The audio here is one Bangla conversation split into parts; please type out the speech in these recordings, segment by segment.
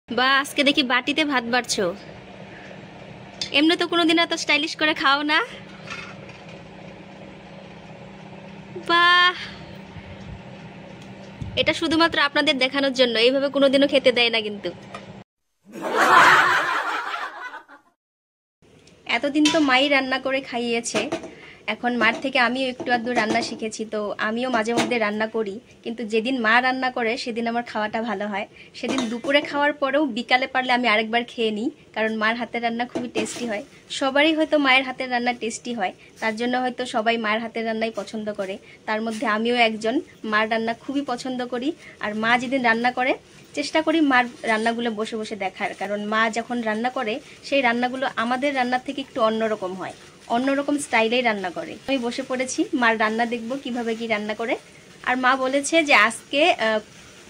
বা আজকে দেখি বাটিতে ভাত বাড়ছো। এমনি তো কোনোদিন এত স্টাইলিশ করে খাও না। বাহ, এটা শুধুমাত্র আপনাদের দেখানোর জন্য, এইভাবে কোনোদিনও খেতে দেয় না কিন্তু। এতদিন তো মাই রান্না করে খাইয়েছে, এখন মার থেকে আমিও একটু আধটু রান্না শিখেছি, তো আমিও মাঝে মধ্যে রান্না করি। কিন্তু যেদিন মা রান্না করে সেদিন আমার খাওয়াটা ভালো হয়। সেদিন দুপুরে খাওয়ার পরেও বিকালে পারলে আমি আরেকবার খেয়ে নিই, কারণ মার হাতের রান্না খুবই টেস্টি হয়। সবারই হয়তো মায়ের হাতের রান্না টেস্টি হয়, তার জন্য হয়তো সবাই মায়ের হাতের রান্নাই পছন্দ করে। তার মধ্যে আমিও একজন, মার রান্না খুবই পছন্দ করি। আর মা যেদিন রান্না করে চেষ্টা করি মার রান্নাগুলো বসে বসে দেখার, কারণ মা যখন রান্না করে সেই রান্নাগুলো আমাদের রান্নার থেকে একটু অন্যরকম হয়, অন্যরকম স্টাইলেই রান্না করে। আমি বসে পড়েছি মার রান্না দেখব কিভাবে কি রান্না করে। আর মা বলেছে যে আজকে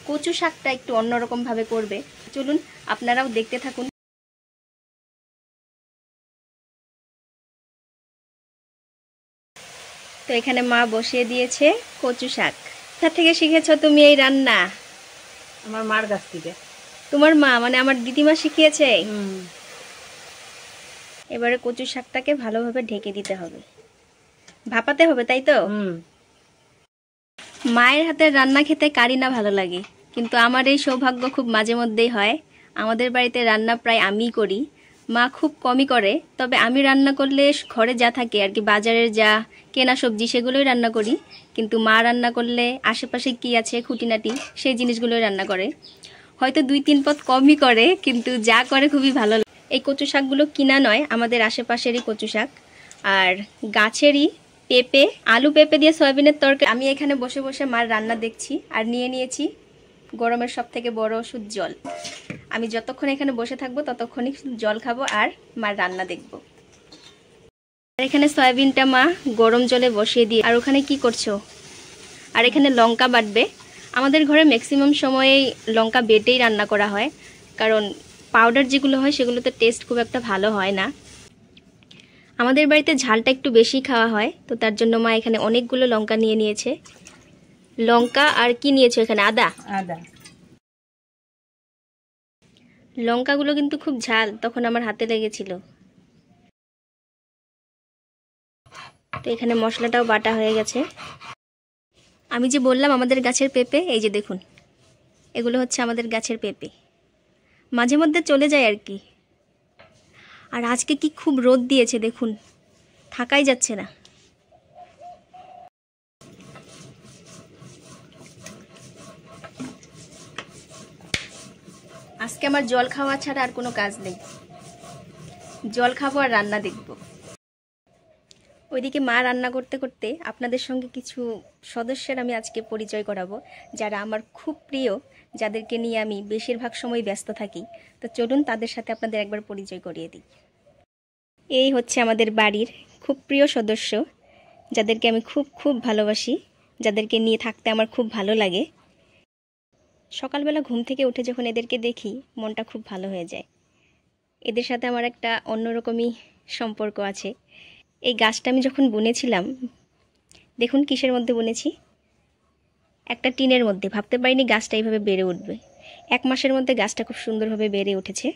কচু শাকটা একটু অন্যরকম ভাবে করবে। চলুন আপনারাও দেখতে থাকুন। তো এখানে মা বসিয়ে দিয়েছে কচু শাক। কোথা থেকে শিখেছো তুমি এই রান্না? আমার মার কাছ থেকে। তোমার মা মানে আমার দিদিমা শিখিয়েছে? এবারে কচু শাকটাকে ভালোভাবে ঢেকে দিতে হবে, ভাপাতে হবে, তাই তো? মায়ের হাতের রান্না খেতে কারি না ভালো লাগে, কিন্তু আমার এই সৌভাগ্য খুব মাঝে মধ্যেই হয়। আমাদের বাড়িতে রান্না প্রায় আমিই করি, মা খুব কমই করে। তবে আমি রান্না করলে ঘরে যা থাকে আর কি, বাজারের যা কেনা সবজি সেগুলোই রান্না করি। কিন্তু মা রান্না করলে আশেপাশে কি আছে খুঁটিনাটি সেই জিনিসগুলোই রান্না করে। হয়তো 2-3 পদ কমই করে, কিন্তু যা করে খুবই ভালো লাগে। এই কচু শাকগুলো কিনা নয়, আমাদের আশেপাশেরই কচু শাক, আর গাছেরই পেঁপে, আলু পেঁপে দিয়ে সয়াবিনের তরকারি। আমি এখানে বসে বসে মার রান্না দেখছি আর নিয়ে নিয়েছি গরমের সব থেকে বড় ওষুধ, জল। আমি যতক্ষণ এখানে বসে থাকবো ততক্ষণই জল খাবো আর মার রান্না দেখব। আর এখানে সয়াবিনটা মা গরম জলে বসিয়ে দিয়ে। আর ওখানে কি করছো? আর এখানে লঙ্কা বাটবে। আমাদের ঘরে ম্যাক্সিমাম সময়েই লঙ্কা বেটেই রান্না করা হয়, কারণ পাউডার যেগুলো হয় সেগুলোতে টেস্ট খুব একটা ভালো হয় না। আমাদের বাড়িতে ঝালটা একটু বেশি খাওয়া হয়, তো তার জন্য মা এখানে অনেকগুলো লঙ্কা নিয়ে নিয়েছে। লঙ্কা আর কি নিয়েছো এখানে? আদা। আদা। লঙ্কাগুলো কিন্তু খুব ঝাল, তখন আমার হাতে লেগেছিল। তো এখানে মশলাটাও বাটা হয়ে গেছে। আমি যে বললাম আমাদের গাছের পেঁপে, এই যে দেখুন, এগুলো হচ্ছে আমাদের গাছের পেঁপে। মাঝে মধ্যে চলে যায় আর কি। আর আজকে কি খুব রোদ দিয়েছে দেখুন, থাকাই যাচ্ছে না। আজকে আমার জল খাওয়া ছাড়া আর কোনো কাজ নেই, জল খাবো আর রান্না দেখব। ওইদিকে মা রান্না করতে করতে আপনাদের সঙ্গে কিছু সদস্যের আমি আজকে পরিচয় করাবো, যারা আমার খুব প্রিয়, যাদেরকে নিয়ে আমি বেশিরভাগ সময় ব্যস্ত থাকি। তো চলুন তাদের সাথে আপনাদের একবার পরিচয় করিয়ে দিই। এই হচ্ছে আমাদের বাড়ির খুব প্রিয় সদস্য, যাদেরকে আমি খুব খুব ভালোবাসি, যাদেরকে নিয়ে থাকতে আমার খুব ভালো লাগে। সকালবেলা ঘুম থেকে উঠে যখন এদেরকে দেখি মনটা খুব ভালো হয়ে যায়। এদের সাথে আমার একটা অন্যরকমই সম্পর্ক আছে। এই গাছটা আমি যখন বুনেছিলাম, দেখুন কিসের মধ্যে বুনেছি, একটা টিনের মধ্যে। ভাবতে পারিনি গাছটা এইভাবে বেড়ে উঠবে। 1 মাসের মধ্যে গাছটা খুব সুন্দরভাবে বেড়ে উঠেছে।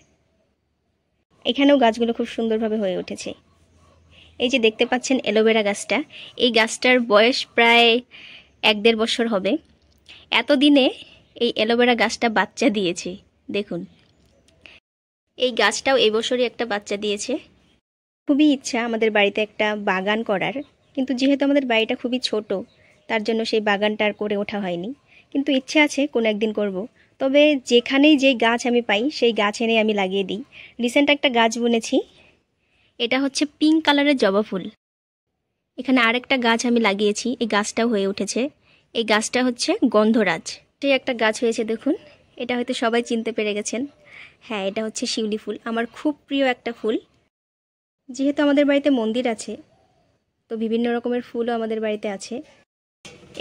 এখানেও গাছগুলো খুব সুন্দরভাবে হয়ে উঠেছে। এই যে দেখতে পাচ্ছেন অ্যালোভেরা গাছটা, এই গাছটার বয়স প্রায় 1-1.5 বছর হবে। এতদিনে এই অ্যালোভেরা গাছটা বাচ্চা দিয়েছে দেখুন। এই গাছটাও এই বছরই একটা বাচ্চা দিয়েছে। খুবই ইচ্ছা আমাদের বাড়িতে একটা বাগান করার, কিন্তু যেহেতু আমাদের বাড়িটা খুবই ছোট, তার জন্য সেই বাগানটা আর করে ওঠা হয়নি। কিন্তু ইচ্ছে আছে কোনো একদিন করব। তবে যেখানেই যে গাছ আমি পাই সেই গাছ এনে আমি লাগিয়ে দিই। রিসেন্ট একটা গাছ বুনেছি, এটা হচ্ছে পিঙ্ক কালারের জবা ফুল। এখানে আরেকটা গাছ আমি লাগিয়েছি, এই গাছটাও হয়ে উঠেছে। এই গাছটা হচ্ছে গন্ধরাজ। সেই একটা গাছ হয়েছে দেখুন, এটা হয়তো সবাই চিনতে পেরে গেছেন। হ্যাঁ, এটা হচ্ছে শিউলি ফুল, আমার খুব প্রিয় একটা ফুল। যেহেতু আমাদের বাড়িতে মন্দির আছে, তো বিভিন্ন রকমের ফুলও আমাদের বাড়িতে আছে।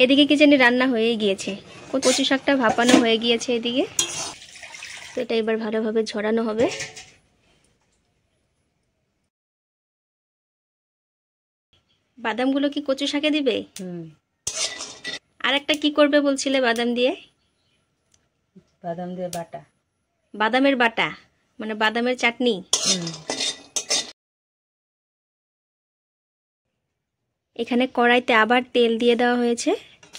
এদিকে কি জানি রান্না হয়ে গিয়েছে, কচু শাকটা ভাপানো হয়ে গিয়েছে এদিকে। তো এটা এবার ভালোভাবে ঝরানো হবে। বাদামগুলো কি কচু শাকে দিবে? আর একটা কি করবে বলছিলে বাদাম দিয়ে? বাদাম দিয়ে বাটা। বাদামের বাটা মানে বাদামের চাটনি। এখানে কড়াইতে আবার তেল দিয়ে দেওয়া হয়েছে,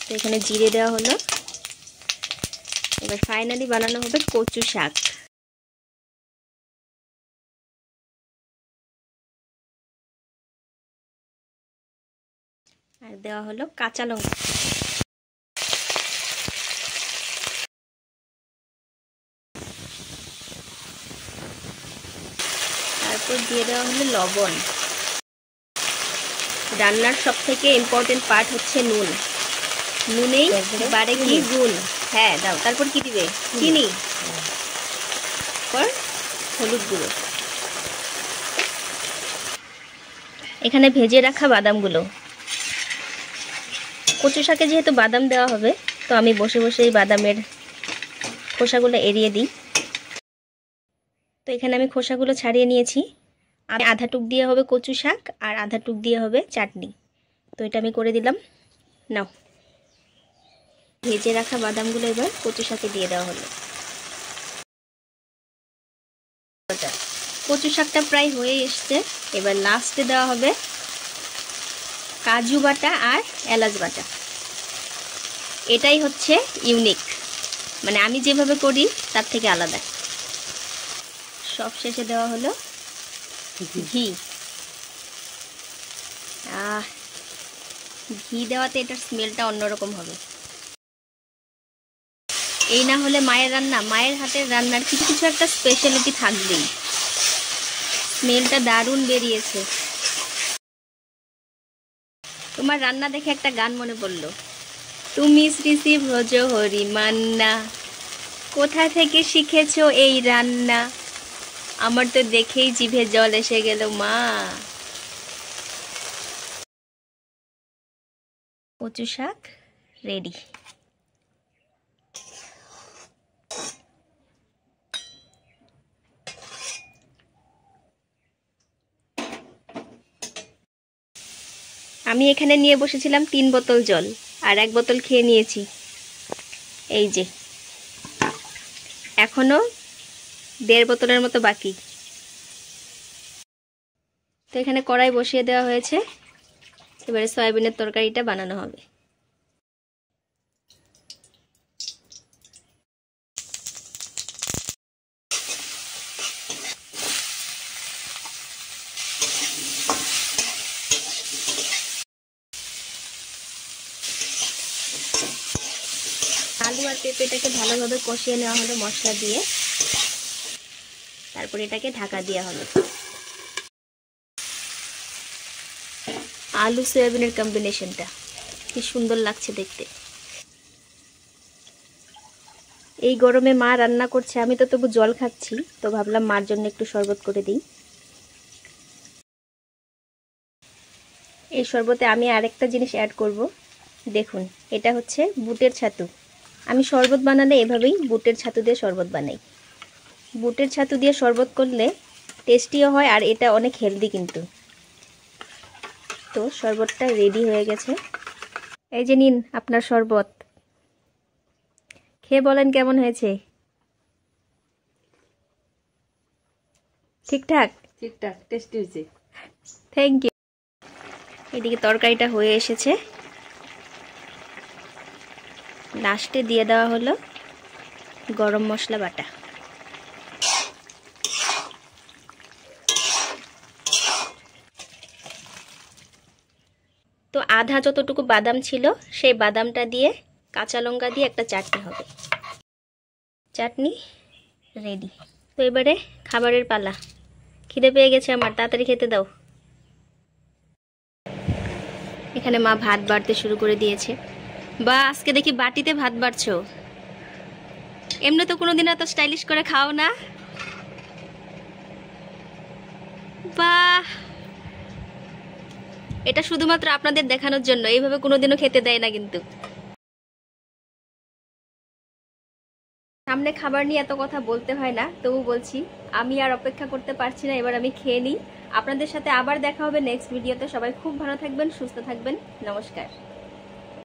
তো এখানে জিরে দেওয়া হলো। এবার ফাইনালি বানানো হবে কচু শাক। আর দেওয়া হলো কাঁচা লঙ্কা। তারপর দিয়ে দেওয়া হলো লবণ। রান্নার সব থেকে ইম্পর্টেন্ট পার্ট হচ্ছে নুন। নুনেই বাড়ে কি গুণ। হ্যাঁ দাও। তারপর কি দিবে? চিনি, তারপর হলুদ গুঁড়ো। এখানে ভেজে রাখা বাদামগুলো, কচু শাকে যেহেতু বাদাম দেওয়া হবে, তো আমি বসে বসে এই বাদামের খোসাগুলো এড়িয়ে দিই। তো এখানে আমি খোসাগুলো ছাড়িয়ে নিয়েছি। আমি আধা টুক দিয়ে হবে কচু শাক আর আধা টুক দিয়ে হবে চাটনি। তো এটা আমি করে দিলাম। নাও, ভেজে রাখা বাদামগুলো এবার কচু শাকে দিয়ে দেওয়া হলো। কচু শাকটা প্রায় হয়ে এসছে। এবার লাস্টে দেওয়া হবে কাজু বাটা আর এলাচ বাটা। এটাই হচ্ছে ইউনিক, মানে আমি যেভাবে করি তার থেকে আলাদা। সব শেষে দেওয়া হলো ঘি। ঘি দেওয়াতে এটার স্মেলটা অন্যরকম হবে। এই না হলে মায়ের রান্না, মায়ের হাতের রান্নার কিছু কিছু একটা স্পেশালিটি থাকবেই। স্মেলটা দারুণ বেরিয়েছে। তোমার রান্না দেখে একটা গান মনে পড়লো, তুমি শ্রী শ্রী ভজহরি মান্না, কোথা থেকে শিখেছো এই রান্না? আমার তো দেখেই জিভে জল এসে গেল মা। কচু শাক রেডি। আমি এখানে নিয়ে বসেছিলাম 3 বোতল জল, আর 1 বোতল খেয়ে নিয়েছি। এই যে এখনো 1.5 বোতলের মতো বাকি। তো এখানে কড়াই বসিয়ে দেওয়া হয়েছে। এবারে সয়াবিনের তরকারিটা বানানো হবে। আলু আর পেঁপেটাকে ভালোভাবে কষিয়ে নেওয়া হলো মশলা দিয়ে। তারপর এটাকে ঢাকা দেওয়া হলো। আলু সয়াবিনের কম্বিনেশনটা কি সুন্দর লাগছে দেখতে। এই গরমে মা রান্না করছে, আমি তো তবু জল খাচ্ছি, তো ভাবলাম মার জন্য একটু শরবত করে দিই। এই শরবতে আমি আরেকটা জিনিস অ্যাড করব। দেখুন, এটা হচ্ছে বুটের ছাতু। আমি শরবত বানালে এভাবেই বুটের ছাতু দিয়ে শরবত বানাই। বুটের ছাতু দিয়ে শরবত করলে টেস্টিও হয়, আর এটা অনেক হেলদি কিন্তু। তো শরবতটা রেডি হয়ে গেছে। এই যে নিন আপনার শরবত, খেয়ে বলেন কেমন হয়েছে। ঠিকঠাক? ঠিকঠাক, টেস্টি হয়েছে। Thank you. এদিকে তরকারিটা হয়ে এসেছে। লাস্টে দিয়ে দেওয়া হলো গরম মশলা বাটা। তো আধা যতটুকু বাদাম ছিল সেই বাদামটা দিয়ে কাঁচা লঙ্কা দিয়ে একটা চাটনি হবে। চাটনি রেডি। তো এবারে খাবারের পালা। খিদে পেয়ে গেছে আমার, তাড়াতাড়ি খেতে দাও। এখানে মা ভাত বাড়তে শুরু করে দিয়েছে। বা আজকে দেখি বাটিতে ভাত বাড়ছো। এমনি তো কোনোদিন এত স্টাইলিশ করে খাও না। বাহ, এটা শুধুমাত্র আপনাদের দেখানোর জন্য, এইভাবে কোনোদিনও খেতে দেয় না কিন্তু। সামনে খাবার নিয়ে এত কথা বলতে হয় না, তবু বলছি আমি আর অপেক্ষা করতে পারছি না। এবার আমি খেয়ে নিই। আপনাদের সাথে আবার দেখা হবে নেক্সট ভিডিওতে। সবাই খুব ভালো থাকবেন, সুস্থ থাকবেন। নমস্কার।